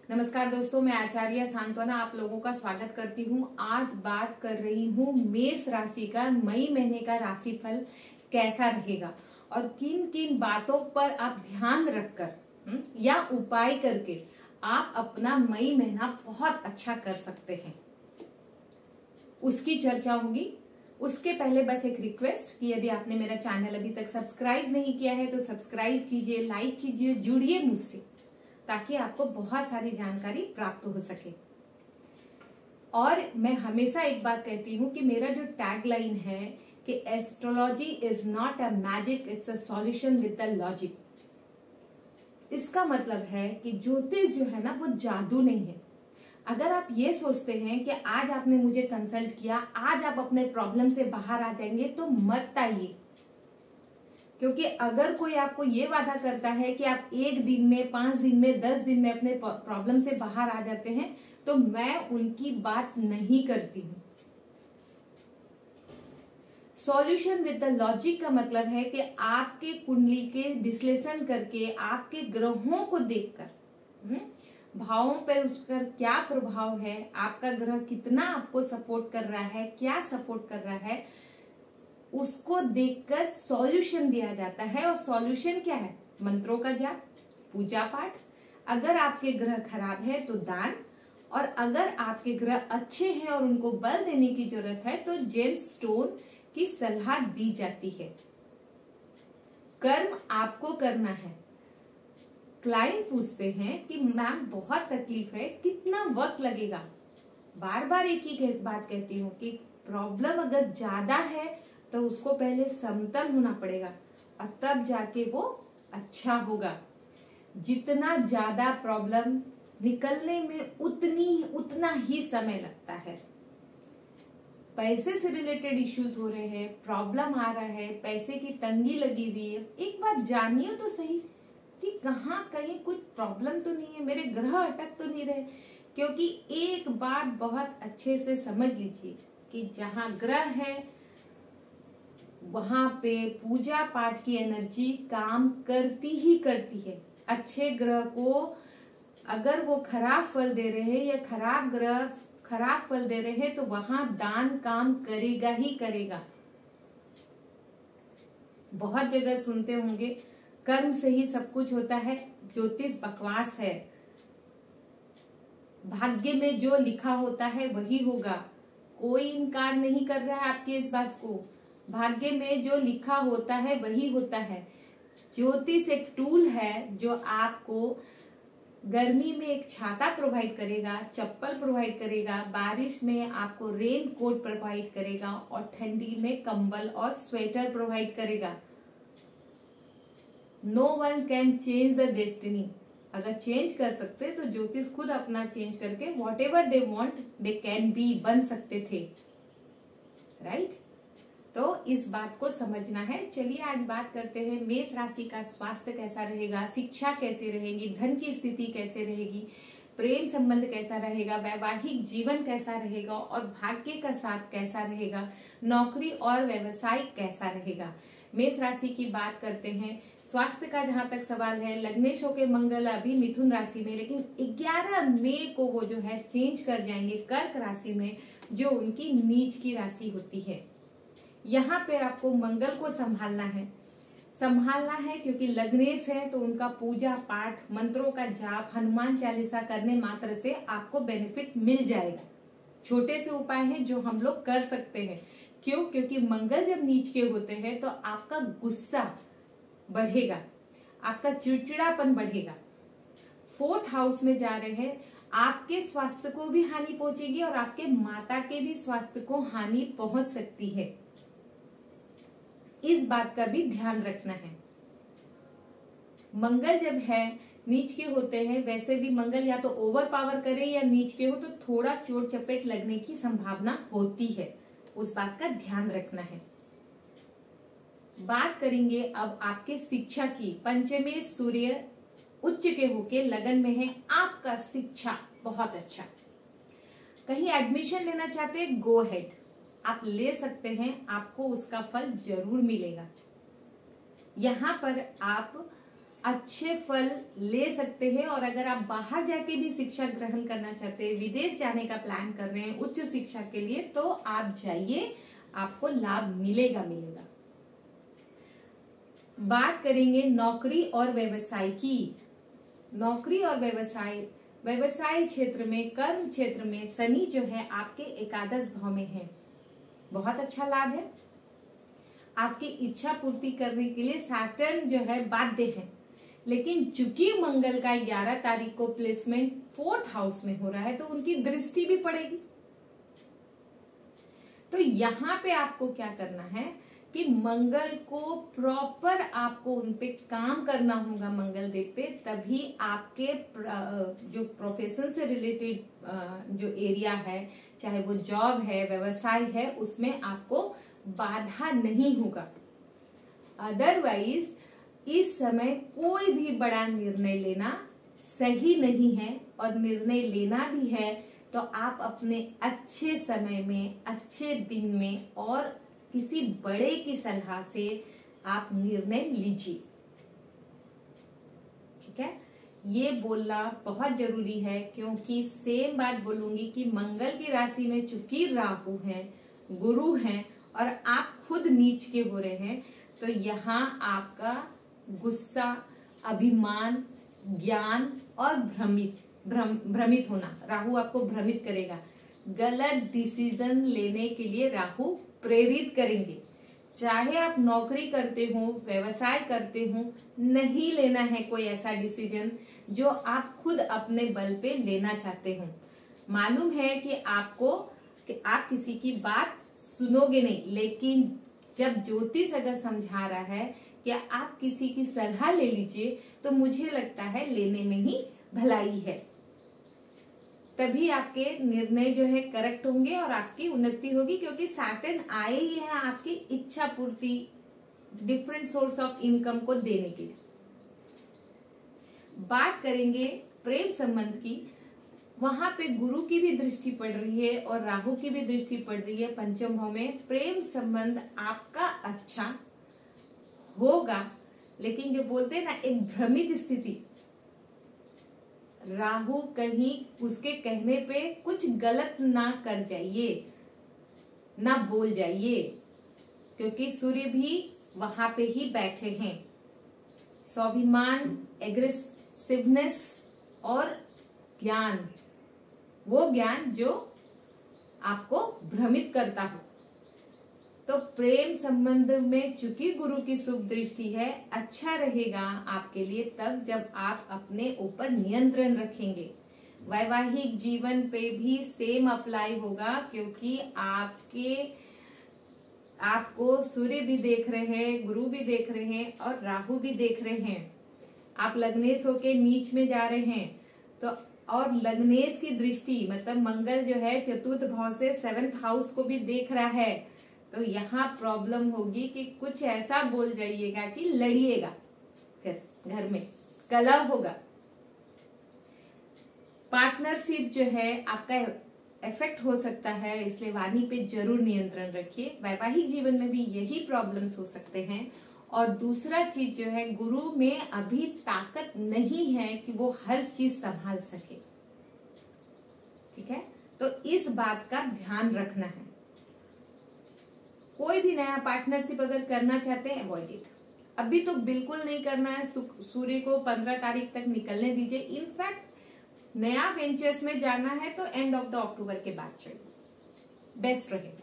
नमस्कार दोस्तों, मैं आचार्य सांत्वना आप लोगों का स्वागत करती हूँ। आज बात कर रही हूँ मेष राशि का मई महीने का राशिफल कैसा रहेगा और किन किन बातों पर आप ध्यान रखकर या उपाय करके आप अपना मई महीना बहुत अच्छा कर सकते हैं, उसकी चर्चा होगी। उसके पहले बस एक रिक्वेस्ट कि यदि आपने मेरा चैनल अभी तक सब्सक्राइब नहीं किया है तो सब्सक्राइब कीजिए, लाइक कीजिए, जुड़िए मुझसे ताकि आपको बहुत सारी जानकारी प्राप्त हो सके। और मैं हमेशा एक बात कहती हूँ कि मेरा जो टैगलाइन है कि astrology is not a magic, it's a solution with the logic. इसका मतलब है कि ज्योतिष जो है ना वो जादू नहीं है। अगर आप ये सोचते हैं कि आज आपने मुझे कंसल्ट किया, आज आप अपने प्रॉब्लम से बाहर आ जाएंगे, तो मत आइए। क्योंकि अगर कोई आपको ये वादा करता है कि आप 1 दिन में, 5 दिन में, 10 दिन में अपने प्रॉब्लम से बाहर आ जाते हैं, तो मैं उनकी बात नहीं करती हूँ। सॉल्यूशन विद द लॉजिक का मतलब है कि आपके कुंडली के विश्लेषण करके, आपके ग्रहों को देखकर, भावों पर उस पर क्या प्रभाव है, आपका ग्रह कितना आपको सपोर्ट कर रहा है, क्या सपोर्ट कर रहा है, उसको देखकर सॉल्यूशन दिया जाता है। और सॉल्यूशन क्या है? मंत्रों का जाप, पूजा पाठ। अगर आपके ग्रह खराब है तो दान, और अगर आपके ग्रह अच्छे हैं और उनको बल देने की जरूरत है तो जेम्स स्टोन की सलाह दी जाती है। कर्म आपको करना है। क्लाइंट पूछते हैं कि मैम बहुत तकलीफ है, कितना वक्त लगेगा? बार बार एक ही बात कहती हूँ कि प्रॉब्लम अगर ज्यादा है तो उसको पहले समतल होना पड़ेगा और तब जाके वो अच्छा होगा। जितना ज्यादा प्रॉब्लम निकलने में उतना ही समय लगता है। पैसे से रिलेटेड इश्यूज हो रहे हैं, प्रॉब्लम आ रहा है, पैसे की तंगी लगी हुई है, एक बार जानिए तो सही कि कहाँ कहीं कुछ प्रॉब्लम तो नहीं है, मेरे ग्रह अटक तो नहीं रहे। क्योंकि एक बात बहुत अच्छे से समझ लीजिए कि जहाँ ग्रह है वहां पे पूजा पाठ की एनर्जी काम करती ही करती है। अच्छे ग्रह को अगर वो खराब फल दे रहे हैं या खराब ग्रह खराब फल दे रहे हैं तो वहां दान काम करेगा ही करेगा। बहुत जगह सुनते होंगे कर्म से ही सब कुछ होता है, ज्योतिष बकवास है। भाग्य में जो लिखा होता है वही होगा। कोई इनकार नहीं कर रहा है आपके इस बात को। भाग्य में जो लिखा होता है वही होता है। ज्योतिष एक टूल है जो आपको गर्मी में एक छाता प्रोवाइड करेगा, चप्पल प्रोवाइड करेगा, बारिश में आपको रेन कोट प्रोवाइड करेगा और ठंडी में कंबल और स्वेटर प्रोवाइड करेगा। No one can change the destiny. अगर चेंज कर सकते तो ज्योतिष खुद अपना चेंज करके whatever they want they can be बन सकते थे, राइट? तो इस बात को समझना है। चलिए आज बात करते हैं मेष राशि का स्वास्थ्य कैसा रहेगा, शिक्षा कैसी रहेगी, धन की स्थिति कैसे रहेगी, प्रेम संबंध कैसा रहेगा, वैवाहिक जीवन कैसा रहेगा और भाग्य का साथ कैसा रहेगा, नौकरी और व्यवसाय कैसा रहेगा। मेष राशि की बात करते हैं। स्वास्थ्य का जहां तक सवाल है, लग्नेश होके मंगल अभी मिथुन राशि में, लेकिन 11 मई को वो जो है चेंज कर जाएंगे कर्क राशि में, जो उनकी नीच की राशि होती है। यहाँ पे आपको मंगल को संभालना है क्योंकि लग्नेश है तो उनका पूजा पाठ, मंत्रों का जाप, हनुमान चालीसा करने मात्र से आपको बेनिफिट मिल जाएगा। छोटे से उपाय हैं जो हम लोग कर सकते हैं। क्यों? क्योंकि मंगल जब नीच के होते हैं तो आपका गुस्सा बढ़ेगा, आपका चिड़चिड़ापन बढ़ेगा। 4th हाउस में जा रहे हैं, आपके स्वास्थ्य को भी हानि पहुंचेगी और आपके माता के भी स्वास्थ्य को हानि पहुंच सकती है। इस बात का भी ध्यान रखना है। मंगल जब है नीच के होते हैं, वैसे भी मंगल या तो ओवर पावर करे या नीच के हो तो थोड़ा चोट चपेट लगने की संभावना होती है, उस बात का ध्यान रखना है। बात करेंगे अब आपके शिक्षा की। पंचमे सूर्य उच्च के होके लगन में है, आपका शिक्षा बहुत अच्छा। कहीं एडमिशन लेना चाहते हैं, गो हेड, आप ले सकते हैं, आपको उसका फल जरूर मिलेगा। यहाँ पर आप अच्छे फल ले सकते हैं। और अगर आप बाहर जाके भी शिक्षा ग्रहण करना चाहते हैं, विदेश जाने का प्लान कर रहे हैं उच्च शिक्षा के लिए, तो आप जाइए, आपको लाभ मिलेगा। बात करेंगे नौकरी और व्यवसाय की। नौकरी और व्यवसाय क्षेत्र में, कर्म क्षेत्र में शनि जो है आपके एकादश भाव में है, बहुत अच्छा लाभ है। आपकी इच्छा पूर्ति करने के लिए सैटर्न जो है बाध्य है, लेकिन चूंकि मंगल का 11 तारीख को प्लेसमेंट 4th हाउस में हो रहा है, तो उनकी दृष्टि भी पड़ेगी। तो यहां पे आपको क्या करना है कि मंगल को प्रॉपर आपको उनपे काम करना होगा, मंगल देव पे, तभी आपके जो प्रोफेशन से रिलेटेड जो एरिया है, चाहे वो जॉब है, व्यवसाय है, उसमें आपको बाधा नहीं होगा। अदरवाइज इस समय कोई भी बड़ा निर्णय लेना सही नहीं है, और निर्णय लेना भी है तो आप अपने अच्छे समय में, अच्छे दिन में, और किसी बड़े की सलाह से आप निर्णय लीजिए। ठीक है, ये बोलना बहुत जरूरी है, क्योंकि सेम बात बोलूंगी कि मंगल की राशि में चूंकि राहु है, गुरु है, और आप खुद नीच के हो रहे हैं, तो यहाँ आपका गुस्सा, अभिमान, ज्ञान और भ्रमित होना, राहु आपको भ्रमित करेगा। गलत डिसीजन लेने के लिए राहु प्रेरित करेंगे। चाहे आप नौकरी करते हो, व्यवसाय करते हो, नहीं लेना है कोई ऐसा डिसीजन जो आप खुद अपने बल पे लेना चाहते हो। मालूम है कि आप किसी की बात सुनोगे नहीं, लेकिन जब ज्योतिष अगर समझा रहा है कि आप किसी की सलाह ले लीजिए, तो मुझे लगता है लेने में ही भलाई है। तभी आपके निर्णय जो है करेक्ट होंगे और आपकी उन्नति होगी, क्योंकि सैटर्न आए ही है आपकी इच्छा पूर्ति, डिफरेंट सोर्स ऑफ इनकम को देने के लिए। बात करेंगे प्रेम संबंध की। वहां पे गुरु की भी दृष्टि पड़ रही है और राहु की भी दृष्टि पड़ रही है पंचम भाव में। प्रेम संबंध आपका अच्छा होगा, लेकिन जो बोलते हैं ना, एक भ्रमित स्थिति, राहु कहीं उसके कहने पे कुछ गलत ना कर जाइए, ना बोल जाइए, क्योंकि सूर्य भी वहां पे ही बैठे हैं। स्वाभिमान, एग्रेसिवनेस और ज्ञान, वो ज्ञान जो आपको भ्रमित करता हो। तो प्रेम संबंध में चूंकि गुरु की शुभ दृष्टि है, अच्छा रहेगा आपके लिए तब जब आप अपने ऊपर नियंत्रण रखेंगे। वैवाहिक जीवन पे भी सेम अप्लाई होगा, क्योंकि आपको सूर्य भी देख रहे हैं, गुरु भी देख रहे हैं और राहु भी देख रहे हैं। आप लग्नेश होके नीच में जा रहे हैं, तो और लग्नेश की दृष्टि मतलब मंगल जो है चतुर्थ भाव से 7th हाउस को भी देख रहा है, तो यहाँ प्रॉब्लम होगी कि कुछ ऐसा बोल जाइएगा कि लड़िएगा, फिर घर में कलह होगा। पार्टनरशिप जो है आपका इफेक्ट हो सकता है, इसलिए वाणी पे जरूर नियंत्रण रखिए। वैवाहिक जीवन में भी यही प्रॉब्लम्स हो सकते हैं। और दूसरा चीज जो है, गुरु में अभी ताकत नहीं है कि वो हर चीज संभाल सके। ठीक है, तो इस बात का ध्यान रखना है। कोई भी नया पार्टनरशिप अगर करना चाहते हैं, अवॉइड इट। अभी तो बिल्कुल नहीं करना है। सूर्य को 15 तारीख तक निकलने दीजिए। इनफैक्ट नया वेंचर्स में जाना है तो एंड ऑफ द अक्टूबर के बाद चलिए, बेस्ट रहेगा।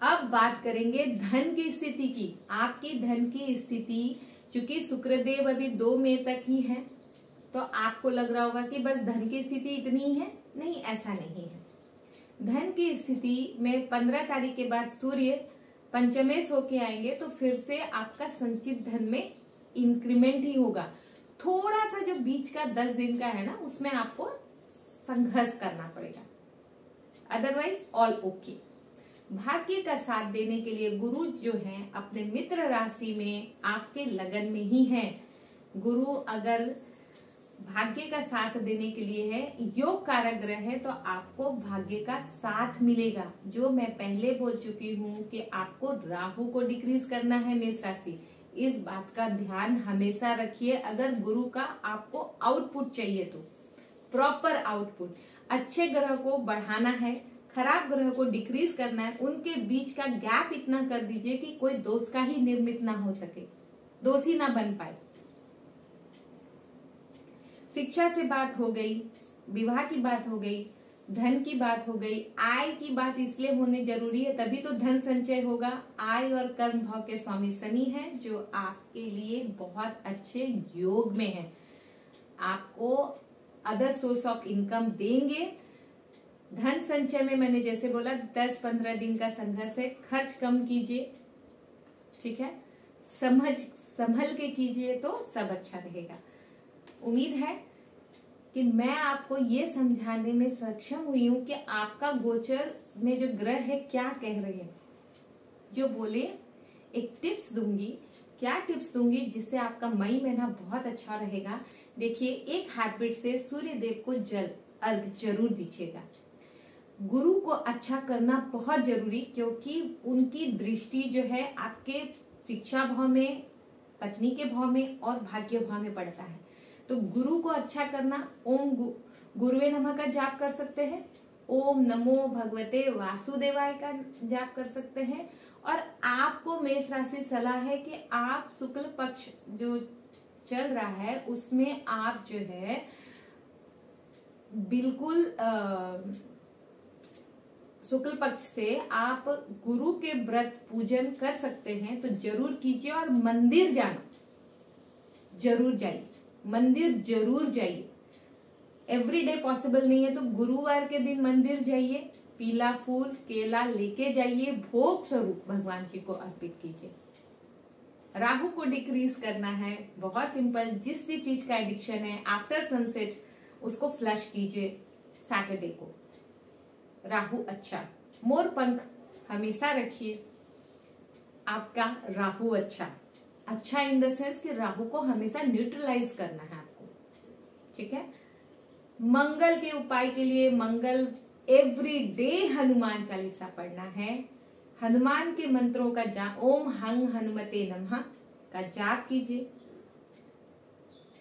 अब बात करेंगे धन की स्थिति की। आपकी धन की स्थिति, चूंकि शुक्रदेव अभी 2 मई तक ही है, तो आपको लग रहा होगा कि बस धन की स्थिति इतनी है। नहीं, ऐसा नहीं है। धन की स्थिति में 15 तारीख के बाद सूर्य पंचमेश होके आएंगे, तो फिर से आपका संचित धन में इंक्रीमेंट ही होगा। थोड़ा सा जो बीच का 10 दिन का है ना, उसमें आपको संघर्ष करना पड़ेगा, अदरवाइज ऑल ओके। भाग्य का साथ देने के लिए गुरु जो है अपने मित्र राशि में आपके लगन में ही है। गुरु अगर भाग्य का साथ देने के लिए है, योग कारक ग्रह है, तो आपको भाग्य का साथ मिलेगा। जो मैं पहले बोल चुकी हूँ कि आपको राहु को डिक्रीज करना है मेष राशि, इस बात का ध्यान हमेशा रखिए। अगर गुरु का आपको आउटपुट चाहिए तो प्रॉपर आउटपुट, अच्छे ग्रह को बढ़ाना है, खराब ग्रह को डिक्रीज करना है, उनके बीच का गैप इतना कर दीजिए कि कोई दोष का ही निर्मित ना हो सके, दोषी ना बन पाए। शिक्षा से बात हो गई, विवाह की बात हो गई, धन की बात हो गई, आय की बात इसलिए होने जरूरी है, तभी तो धन संचय होगा। आय और कर्म भाव के स्वामी शनि है, जो आपके लिए बहुत अच्छे योग में है, आपको अदर सोर्स ऑफ इनकम देंगे। धन संचय में मैंने जैसे बोला 10-15 दिन का संघर्ष है, खर्च कम कीजिए, ठीक है, संभल के कीजिए तो सब अच्छा रहेगा। उम्मीद है कि मैं आपको ये समझाने में सक्षम हुई हूं कि आपका गोचर में जो ग्रह है क्या कह रहे हैं। जो बोले एक टिप्स दूंगी, क्या टिप्स दूंगी जिससे आपका मई महीना बहुत अच्छा रहेगा। देखिए, एक हैबिट से सूर्य देव को जल अर्घ जरूर दीजिएगा। गुरु को अच्छा करना बहुत जरूरी, क्योंकि उनकी दृष्टि जो है आपके शिक्षा भाव में, पत्नी के भाव में और भाग्य भाव में पड़ता है। तो गुरु को अच्छा करना, ओम गुरुवे नमः का जाप कर सकते हैं, ओम नमो भगवते वासुदेवाय का जाप कर सकते हैं। और आपको मेष राशि सलाह है कि आप शुक्ल पक्ष जो चल रहा है उसमें आप जो है बिल्कुल शुक्ल पक्ष से आप गुरु के व्रत पूजन कर सकते हैं, तो जरूर कीजिए। और मंदिर जाना जरूर जाइए, मंदिर जरूर जाइए। एवरीडे पॉसिबल नहीं है तो गुरुवार के दिन मंदिर जाइए, पीला फूल केला लेके जाइए, भोग स्वरूप भगवान जी को अर्पित कीजिए। राहु को डिक्रीज करना है, बहुत सिंपल, जिस भी चीज का एडिक्शन है आफ्टर सनसेट उसको फ्लश कीजिए सैटरडे को। राहु अच्छा, मोर पंख हमेशा रखिए, आपका राहु अच्छा इन द सेंस कि राहु को हमेशा न्यूट्रलाइज करना है आपको, ठीक है। मंगल के उपाय के लिए मंगल एवरी डे हनुमान चालीसा पढ़ना है, हनुमान के मंत्रों का जाप, ओम हंग हनुमते नमः का जाप कीजिए।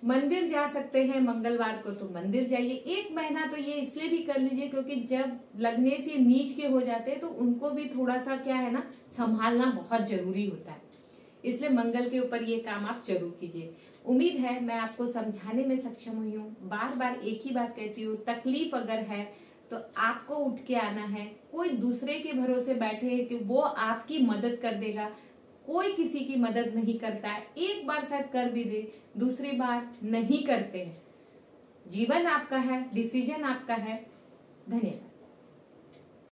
मंदिर जा सकते हैं मंगलवार को तो मंदिर जाइए। एक महीना तो ये इसलिए भी कर लीजिए क्योंकि जब लगने से नीच के हो जाते हैं तो उनको भी थोड़ा सा क्या है ना, संभालना बहुत जरूरी होता है, इसलिए मंगल के ऊपर ये काम आप जरूर कीजिए। उम्मीद है मैं आपको समझाने में सक्षम हुई हूँ। बार बार एक ही बात कहती हूँ, तकलीफ अगर है तो आपको उठ के आना है। कोई दूसरे के भरोसे बैठे है कि वो आपकी मदद कर देगा, कोई किसी की मदद नहीं करता है। एक बार शायद कर भी दे, दूसरी बार नहीं करते हैं। जीवन आपका है, डिसीजन आपका है। धन्यवाद।